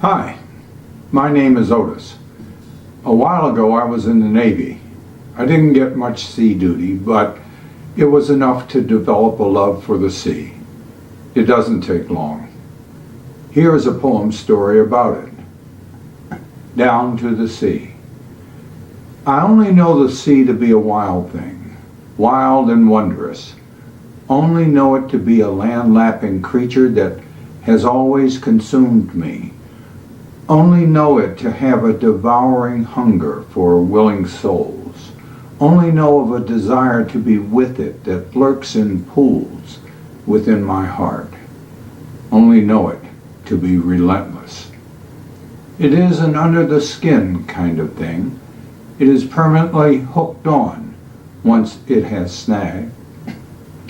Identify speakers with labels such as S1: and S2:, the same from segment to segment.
S1: Hi, my name is Otis. A while ago I was in the Navy. I didn't get much sea duty, but it was enough to develop a love for the sea. It doesn't take long. Here is a poem story about it. Down to the Sea. I only know the sea to be a wild thing, wild and wondrous. Only know it to be a land-lapping creature that has always consumed me. Only know it to have a devouring hunger for willing souls. Only know of a desire to be with it that lurks in pools within my heart. Only know it to be relentless. It is an under-the-skin kind of thing. It is permanently hooked on once it has snagged.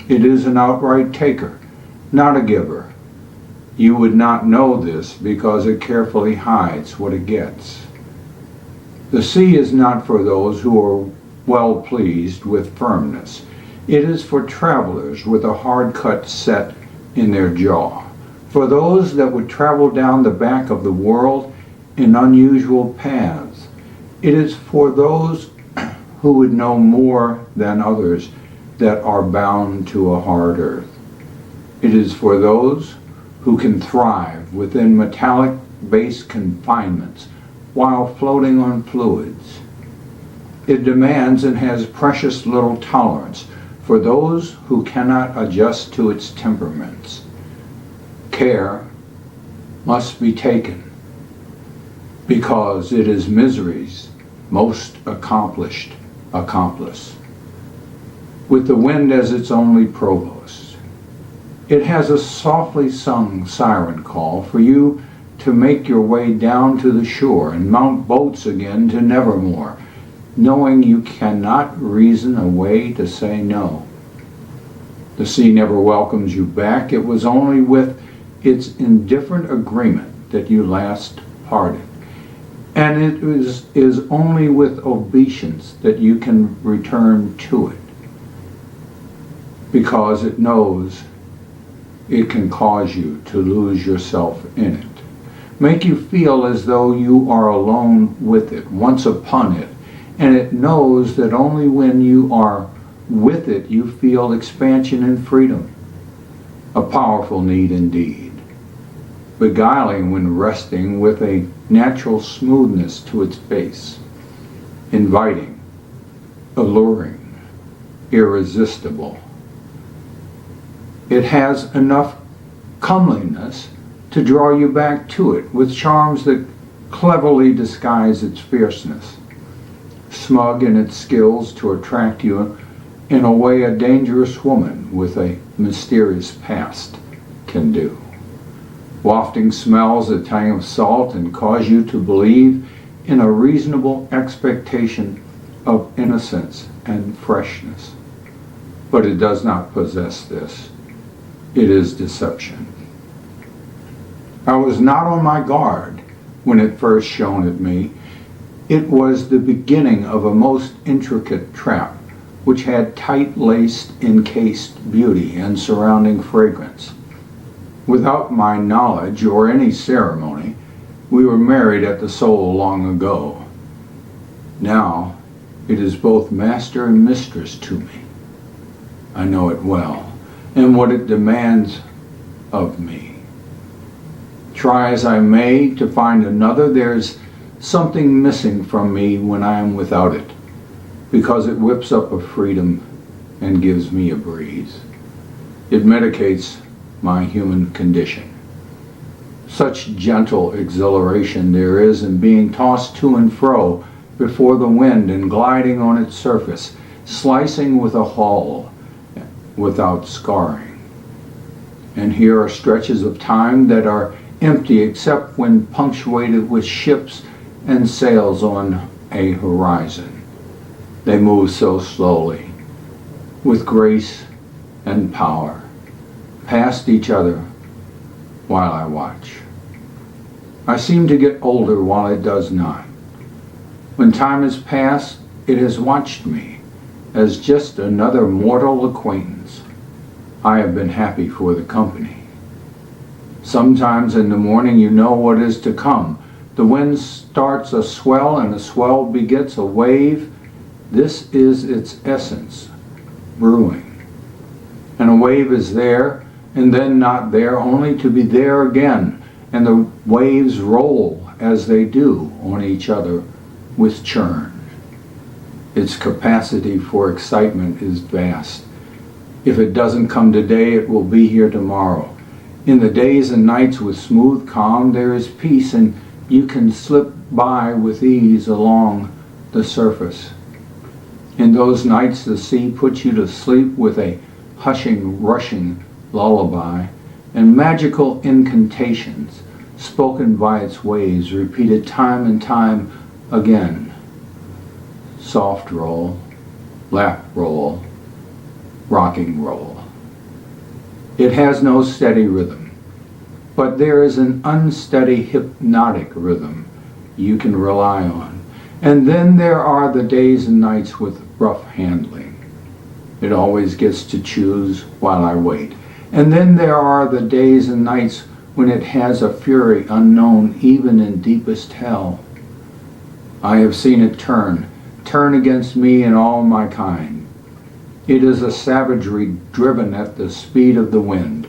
S1: It is an outright taker, not a giver. You would not know this because it carefully hides what it gets. The sea is not for those who are well pleased with firmness. It is for travelers with a hard cut set in their jaw, for those that would travel down the back of the world in unusual paths. It is for those who would know more than others that are bound to a hard earth. It is for those who can thrive within metallic-based confinements while floating on fluids. It demands and has precious little tolerance for those who cannot adjust to its temperaments. Care must be taken because it is misery's most accomplished accomplice, with the wind as its only provost. It has a softly sung siren call for you to make your way down to the shore and mount boats again to Nevermore, knowing you cannot reason a way to say no. The sea never welcomes you back. It was only with its indifferent agreement that you last parted. And it is only with obeisance that you can return to it, because it knows it can cause you to lose yourself in it, make you feel as though you are alone with it, once upon it, and it knows that only when you are with it you feel expansion and freedom. A powerful need indeed, beguiling when resting with a natural smoothness to its base, inviting, alluring, irresistible. It has enough comeliness to draw you back to it with charms that cleverly disguise its fierceness, smug in its skills to attract you in a way a dangerous woman with a mysterious past can do. Wafting smells a tang of salt and cause you to believe in a reasonable expectation of innocence and freshness. But it does not possess this. It is deception. I was not on my guard when it first shone at me. It was the beginning of a most intricate trap, which had tight-laced, encased beauty and surrounding fragrance. Without my knowledge or any ceremony, we were married at the Soul long ago. Now, it is both master and mistress to me. I know it well, and what it demands of me. Try as I may to find another, there's something missing from me when I am without it, because it whips up a freedom and gives me a breeze. It medicates my human condition. Such gentle exhilaration there is in being tossed to and fro before the wind and gliding on its surface, slicing with a hull without scarring. And here are stretches of time that are empty except when punctuated with ships and sails on a horizon. They move so slowly, with grace and power, past each other while I watch. I seem to get older while it does not. When time has passed, it has watched me as just another mortal acquaintance. I have been happy for the company. Sometimes in the morning you know what is to come. The wind starts a swell, and a swell begets a wave. This is its essence, brewing. And a wave is there, and then not there, only to be there again. And the waves roll as they do on each other with churn. Its capacity for excitement is vast. If it doesn't come today, it will be here tomorrow. In the days and nights with smooth calm, there is peace, and you can slip by with ease along the surface. In those nights, the sea puts you to sleep with a hushing, rushing lullaby and magical incantations spoken by its waves, repeated time and time again. Soft roll, lap roll, rocking roll. It has no steady rhythm, but there is an unsteady hypnotic rhythm you can rely on. And then there are the days and nights with rough handling. It always gets to choose while I wait. And then there are the days and nights when it has a fury unknown even in deepest hell. I have seen it turn against me and all my kind. It is a savagery driven at the speed of the wind.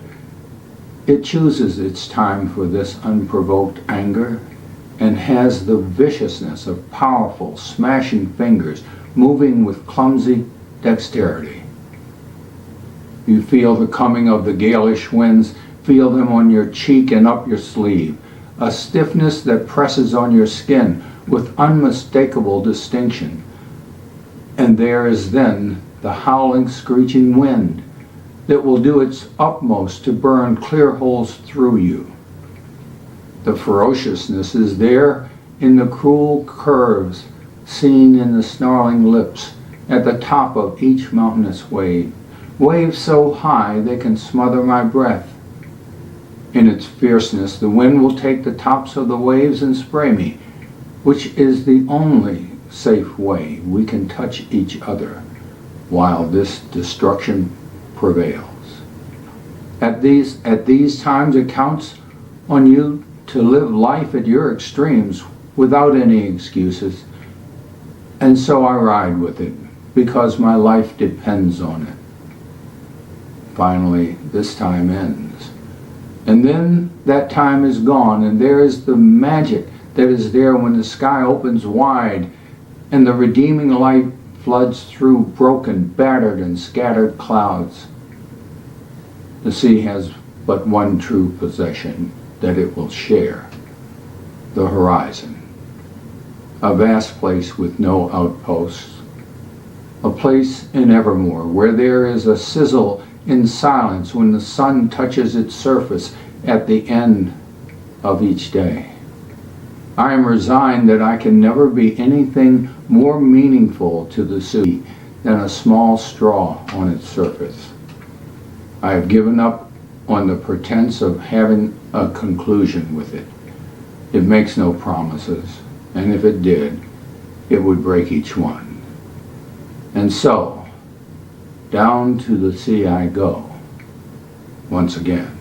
S1: It chooses its time for this unprovoked anger and has the viciousness of powerful, smashing fingers moving with clumsy dexterity. You feel the coming of the galish winds, feel them on your cheek and up your sleeve, a stiffness that presses on your skin with unmistakable distinction. And there is then the howling, screeching wind that will do its utmost to burn clear holes through you. The ferociousness is there in the cruel curves seen in the snarling lips at the top of each mountainous wave, waves so high they can smother my breath. In its fierceness, the wind will take the tops of the waves and spray me, which is the only safe way we can touch each other while this destruction prevails. At these times it counts on you to live life at your extremes without any excuses, and so I ride with it because my life depends on it. Finally, this time ends, and then that time is gone, and there is the magic that is there when the sky opens wide and the redeeming light floods through broken, battered, and scattered clouds. The sea has but one true possession that it will share: the horizon. A vast place with no outposts. A place in A.S.M.R where there is a sizzle in silence when the sun touches its surface at the end of each day. I am resigned that I can never be anything more meaningful to the sea than a small straw on its surface. I have given up on the pretense of having a conclusion with it. It makes no promises, and if it did, it would break each one. And so, down to the sea I go, once again.